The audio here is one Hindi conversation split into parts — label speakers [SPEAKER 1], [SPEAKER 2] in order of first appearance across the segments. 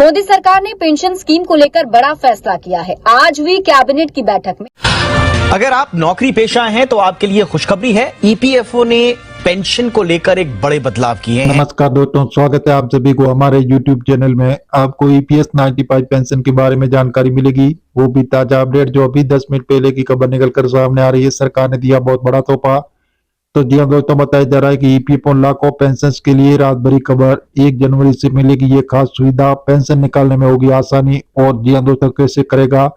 [SPEAKER 1] मोदी सरकार ने पेंशन स्कीम को लेकर बड़ा फैसला किया है। आज हुई कैबिनेट की बैठक में
[SPEAKER 2] अगर आप नौकरी पेशा हैं तो आपके लिए खुशखबरी है। ईपीएफओ ने पेंशन को लेकर एक बड़े बदलाव किए हैं।
[SPEAKER 3] नमस्कार दोस्तों, स्वागत है आप सभी को हमारे YouTube चैनल में। आपको ईपीएस 95 पेंशन के बारे में जानकारी मिलेगी, वो भी ताजा अपडेट जो अभी 10 मिनट पहले की खबर निकलकर सामने आ रही है। सरकार ने दिया बहुत बड़ा तोहफा। तो जी हाँ दोस्तों, बताया जा रहा है कि ईपीएफओ लाखों पेंशन के लिए रात भरी खबर। 1 जनवरी से मिलेगी ये खास सुविधा, पेंशन निकालने में होगी आसानी। और जी हाँ दोस्तों, कैसे करेगा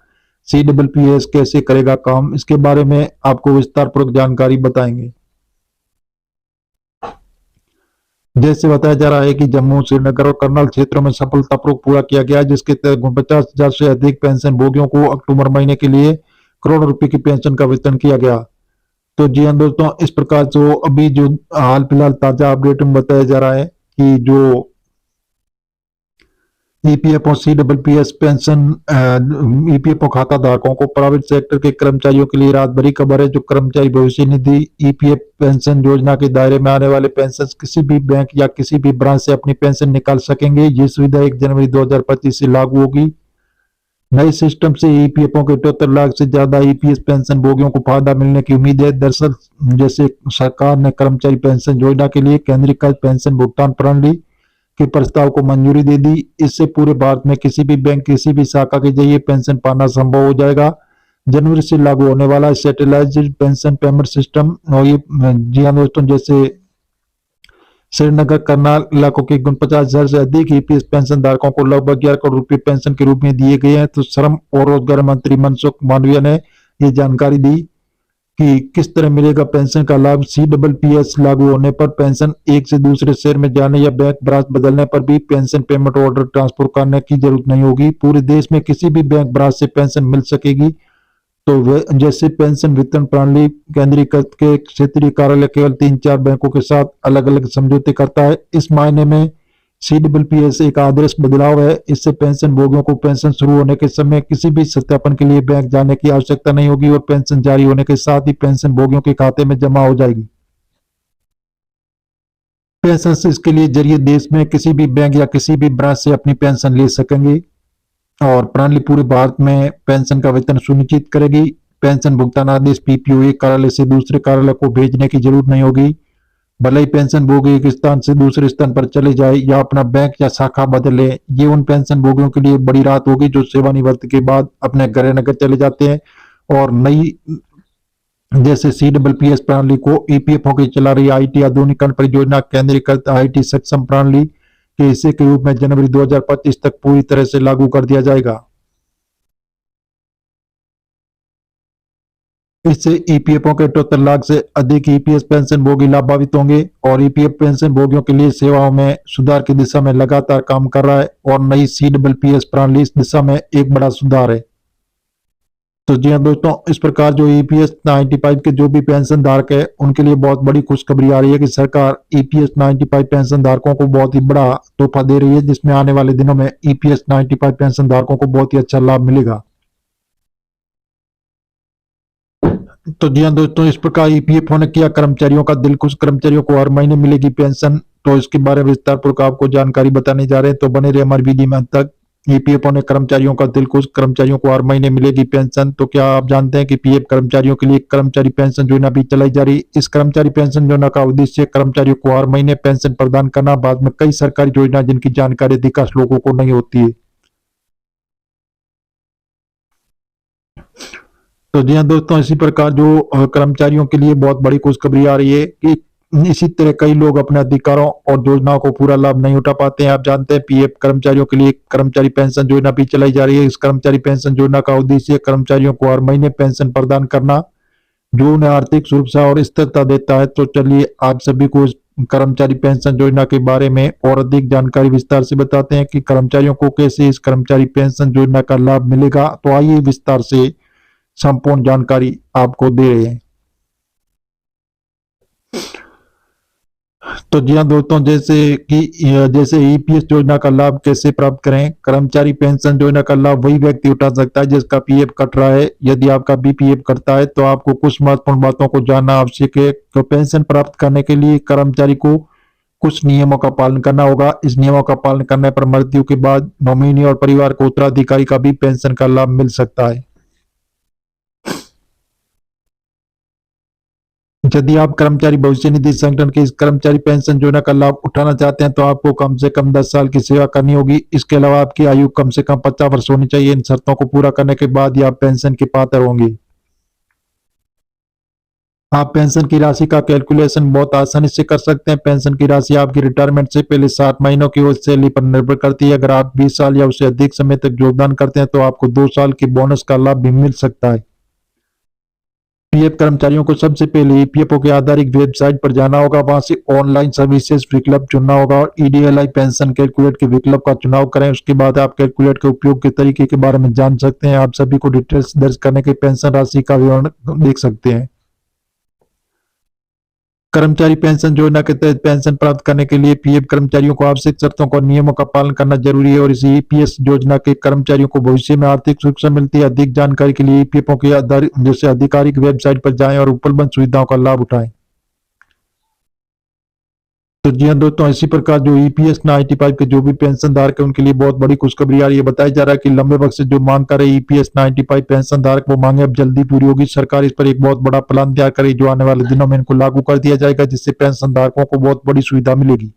[SPEAKER 3] CPPS, कैसे करेगा काम, इसके बारे में आपको विस्तार पूर्वक जानकारी बताएंगे। जैसे बताया जा रहा है कि जम्मू, श्रीनगर और करनाल क्षेत्रों में सफलतापूर्वक पूरा किया गया है, जिसके तहत 49,000 से अधिक पेंशन भोगियों को अक्टूबर महीने के लिए करोड़ों रुपए की पेंशन का वितरण किया गया। तो जी हाँ दोस्तों, इस प्रकार से अभी जो हाल फिलहाल ताजा अपडेट में बताया जा रहा है कि जो ईपीएफओ CPPS पेंशन ईपीएफओ खाता धारकों को प्राइवेट सेक्टर के कर्मचारियों के लिए रात भरी खबर है। जो कर्मचारी भविष्य निधि ईपीएफ पेंशन योजना के दायरे में आने वाले पेंशन किसी भी बैंक या किसी भी ब्रांच से अपनी पेंशन निकाल सकेंगे। ये सुविधा 1 जनवरी 2025 से लागू होगी। नए सिस्टम से ईपीएफओ के 78 लाख से ज्यादा ईपीएस पेंशन भोगियों को फायदा मिलने की उम्मीद है। दरअसल जैसे सरकार ने कर्मचारी पेंशन योजना के लिए केंद्रीकृत पेंशन भुगतान प्रणाली के प्रस्ताव को मंजूरी दे दी। इससे पूरे भारत में किसी भी बैंक, किसी भी शाखा के जरिए पेंशन पाना संभव हो जाएगा। जनवरी से लागू होने वाला सेटेलाइज्ड पेंशन पेमेंट सिस्टम। और ये जी हाँ दोस्तों, जैसे श्रीनगर, करनाल इलाकों के 49,000 से अधिक ईपीएस पेंशन धारकों को लगभग 11 करोड़ रुपए पेंशन के रूप में दिए गए हैं। तो श्रम और रोजगार मंत्री मनसुख मांडविया ने ये जानकारी दी कि किस तरह मिलेगा पेंशन का लाभ। CPPS लागू होने पर पेंशन एक से दूसरे शहर में जाने या बैंक ब्रांच बदलने पर भी पेंशन पेमेंट ऑर्डर ट्रांसफर करने की जरूरत नहीं होगी। पूरे देश में किसी भी बैंक ब्रांच से पेंशन मिल सकेगी। तो जैसे पेंशन वितरण प्रणाली केंद्रीकृत के क्षेत्रीय कार्यालय केवल 3-4 बैंकों के साथ अलग अलग समझौते करता है। इस मायने में CPPS एक आदर्श बदलाव है। इससे पेंशन भोगियों को पेंशन शुरू होने के समय किसी भी सत्यापन के लिए बैंक जाने की आवश्यकता नहीं होगी और पेंशन जारी होने के साथ ही पेंशन भोगियों के खाते में जमा हो जाएगी। पेंशन इसके लिए जरिए देश में किसी भी बैंक या किसी भी ब्रांच से अपनी पेंशन ले सकेंगे और प्रणाली पूरे भारत में पेंशन का वितरण सुनिश्चित करेगी। पेंशन भुगतान आदेश PPO एक कार्यालय से दूसरे कार्यालय को भेजने की जरूरत नहीं होगी। भले ही पेंशन भोगी एक स्थान से दूसरे स्थान पर चले जाए या अपना बैंक या शाखा बदले, ये उन पेंशन भोगियों के लिए बड़ी राहत होगी जो सेवानिवृत्ति के बाद अपने घर नगर चले जाते हैं। और नई जैसे CPPS प्रणाली को ईपीएफओ की चला रही IT आधुनिकीकरण परियोजना केंद्रीकृत IT सक्षम प्रणाली के हिस्से के रूप में जनवरी 2025 तक पूरी तरह से लागू कर दिया जाएगा। इससे ईपीएफओ के 78 लाख से अधिक ईपीएस पेंशन भोगी लाभान्वित होंगे और ईपीएफ पेंशन भोगियों के लिए सेवाओं में सुधार की दिशा में लगातार काम कर रहा है और नई CPPS प्रणाली इस दिशा में एक बड़ा सुधार है। तो जी हाँ दोस्तों, इस प्रकार जो ईपीएस 95 के जो भी पेंशन धारक है उनके लिए बहुत बड़ी खुशखबरी आ रही है कि सरकार ईपीएस 95 पेंशन धारकों को बहुत ही बड़ा तोहफा दे रही है, जिसमें आने वाले दिनों में ईपीएस 95 पेंशन धारकों को बहुत ही अच्छा लाभ मिलेगा। तो जी हाँ दोस्तों, इस प्रकार ईपीएफओ ने किया कर्मचारियों का दिल खुश। कर्मचारियों को हर महीने मिलेगी पेंशन। तो इसके बारे में विस्तार पूर्वक आपको जानकारी बताने जा रहे हैं, तो बने रहे हमारी वीडियो में अंत तक। ईपीएफओ ने कर्मचारियों का दिल खुश, कर्मचारियों को हर महीने मिलेगी पेंशन। तो क्या आप जानते हैं कि पीएफ कर्मचारियों के लिए कर्मचारी पेंशन योजना भी चलाई जा रही है। इस कर्मचारी पेंशन योजना का उद्देश्य कर्मचारियों को हर महीने पेंशन प्रदान करना। बाद में कई सरकारी योजना जिनकी जानकारी अधिकांश लोगों को नहीं होती है। तो जी हाँ दोस्तों, इसी प्रकार जो कर्मचारियों के लिए बहुत बड़ी खुशखबरी आ रही है कि इसी तरह कई लोग अपने अधिकारों और योजनाओं को पूरा लाभ नहीं उठा पाते हैं। आप जानते हैं पीएफ कर्मचारियों के लिए कर्मचारी पेंशन योजना भी चलाई जा रही है। इस कर्मचारी पेंशन योजना का उद्देश्य कर्मचारियों को हर महीने पेंशन प्रदान करना, जो उन्हें आर्थिक सुरक्षा और स्थिरता देता है। तो चलिए आप सभी को इस कर्मचारी पेंशन योजना के बारे में और अधिक जानकारी विस्तार से बताते हैं कि कर्मचारियों को कैसे इस कर्मचारी पेंशन योजना का लाभ मिलेगा। तो आइए विस्तार से संपूर्ण जानकारी आपको दे रहे हैं। तो जी हाँ दोस्तों, जैसे ईपीएस योजना का लाभ कैसे प्राप्त करें। कर्मचारी पेंशन योजना का लाभ वही व्यक्ति उठा सकता है जिसका पीएफ कट रहा है। यदि आपका भी पीएफ कटता है तो आपको कुछ महत्वपूर्ण बातों को जानना आवश्यक है। तो पेंशन प्राप्त करने के लिए कर्मचारी को कुछ नियमों का पालन करना होगा। इस नियमों का पालन करने पर मृत्यु के बाद नॉमिनी और परिवार को उत्तराधिकारी का भी पेंशन का लाभ मिल सकता है। यदि आप कर्मचारी भविष्य निधि संगठन के इस कर्मचारी पेंशन योजना का लाभ उठाना चाहते हैं तो आपको कम से कम 10 साल की सेवा करनी होगी। इसके अलावा आपकी आयु कम से कम 50 वर्ष होनी चाहिए। इन शर्तों को पूरा करने के बाद ही आप पेंशन के पात्र होंगे। आप पेंशन की राशि का कैलकुलेशन बहुत आसानी से कर सकते हैं। पेंशन की राशि आपकी रिटायरमेंट से पहले 60 महीनों की सैलरी पर निर्भर करती है। अगर आप 20 साल या उससे अधिक समय तक योगदान करते हैं तो आपको 2 साल की बोनस का लाभ भी मिल सकता है। पीएफ कर्मचारियों को सबसे पहले ईपीएफओ के आधारित वेबसाइट पर जाना होगा। वहां से ऑनलाइन सर्विसेज विकल्प चुनना होगा और ईडीएलआई पेंशन कैलकुलेट के विकल्प का चुनाव करें। उसके बाद आप कैलकुलेट के उपयोग के तरीके के बारे में जान सकते हैं। आप सभी को डिटेल्स दर्ज करने के पेंशन राशि का विवरण देख सकते हैं। कर्मचारी पेंशन योजना के तहत पेंशन प्राप्त करने के लिए पीएफ कर्मचारियों को आवश्यक शर्तों और नियमों का पालन करना जरूरी है और इस ईपीएस योजना के कर्मचारियों को भविष्य में आर्थिक सुरक्षा मिलती है। अधिक जानकारी के लिए ईपीएफओ के जैसे आधिकारिक वेबसाइट पर जाएं और उपलब्ध सुविधाओं का लाभ उठाएं। तो जी हाँ दोस्तों, इसी प्रकार जो ईपीएस 95 के जो भी पेंशन धारक है उनके लिए बहुत बड़ी खुशखबरी आ रही है। बताया जा रहा है कि लंबे वक्त से जो मांग कर रहे ईपीएस 95 पेंशन धारक वो मांगे अब जल्दी पूरी होगी। सरकार इस पर एक बहुत बड़ा प्लान तैयार करेगी जो आने वाले दिनों में इनको लागू कर दिया जाएगा, जिससे पेंशन धारकों को बहुत बड़ी सुविधा मिलेगी।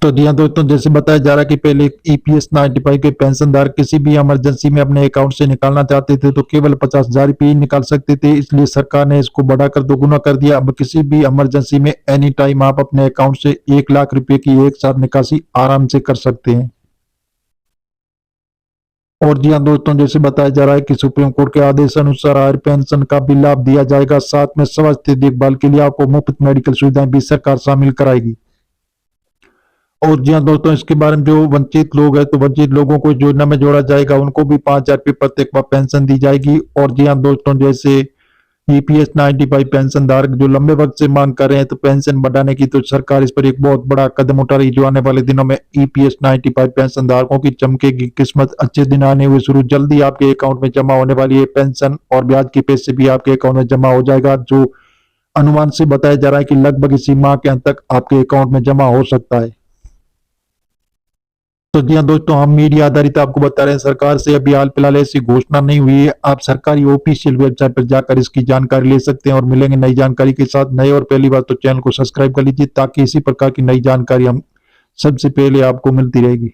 [SPEAKER 3] तो जी हाँ दोस्तों, जैसे बताया जा रहा है कि पहले ईपीएस 95 के पेंशनधारक किसी भी इमरजेंसी में अपने अकाउंट से निकालना चाहते थे तो केवल 50,000 रुपये ही निकाल सकते थे। इसलिए सरकार ने इसको बढ़ाकर दोगुना कर दिया। अब किसी भी इमरजेंसी में एनी टाइम आप अपने अकाउंट से 1 लाख रुपए की एक साथ निकासी आराम से कर सकते हैं। और जी हाँ दोस्तों, जैसे बताया जा रहा है कि सुप्रीम कोर्ट के आदेश अनुसार आयर पेंशन का भी लाभ दिया जाएगा। साथ में स्वास्थ्य देखभाल के लिए आपको मुफ्त मेडिकल सुविधाएं भी सरकार शामिल कराएगी। और जी हाँ दोस्तों, इसके बारे में जो वंचित लोग हैं तो वंचित लोगों को योजना में जोड़ा जाएगा, उनको भी 5,000 रुपये प्रत्येक माह पेंशन दी जाएगी। और जी हाँ दोस्तों, जैसे ईपीएस 95 पेंशन धारक जो लंबे वक्त से मांग कर रहे हैं तो पेंशन बढ़ाने की, तो सरकार इस पर एक बहुत बड़ा कदम उठा रही है। जो आने वाले दिनों में ईपीएस 95 पेंशन धारकों की चमकेगी किस्मत। अच्छे दिन आने हुए शुरू, जल्दी आपके अकाउंट में जमा होने वाली है पेंशन और ब्याज के पैसे भी आपके अकाउंट में जमा हो जाएगा। जो अनुमान से बताया जा रहा है कि लगभग इसी माह के अंत तक आपके अकाउंट में जमा हो सकता है। तो जी हाँ दोस्तों, हम मीडिया आधारित आपको बता रहे हैं, सरकार से अभी हाल फिलहाल ऐसी घोषणा नहीं हुई है। आप सरकारी ऑफिशियल वेबसाइट पर जाकर इसकी जानकारी ले सकते हैं और मिलेंगे नई जानकारी के साथ। नए और पहली बार तो चैनल को सब्सक्राइब कर लीजिए ताकि इसी प्रकार की नई जानकारी हम सबसे पहले आपको मिलती रहेगी।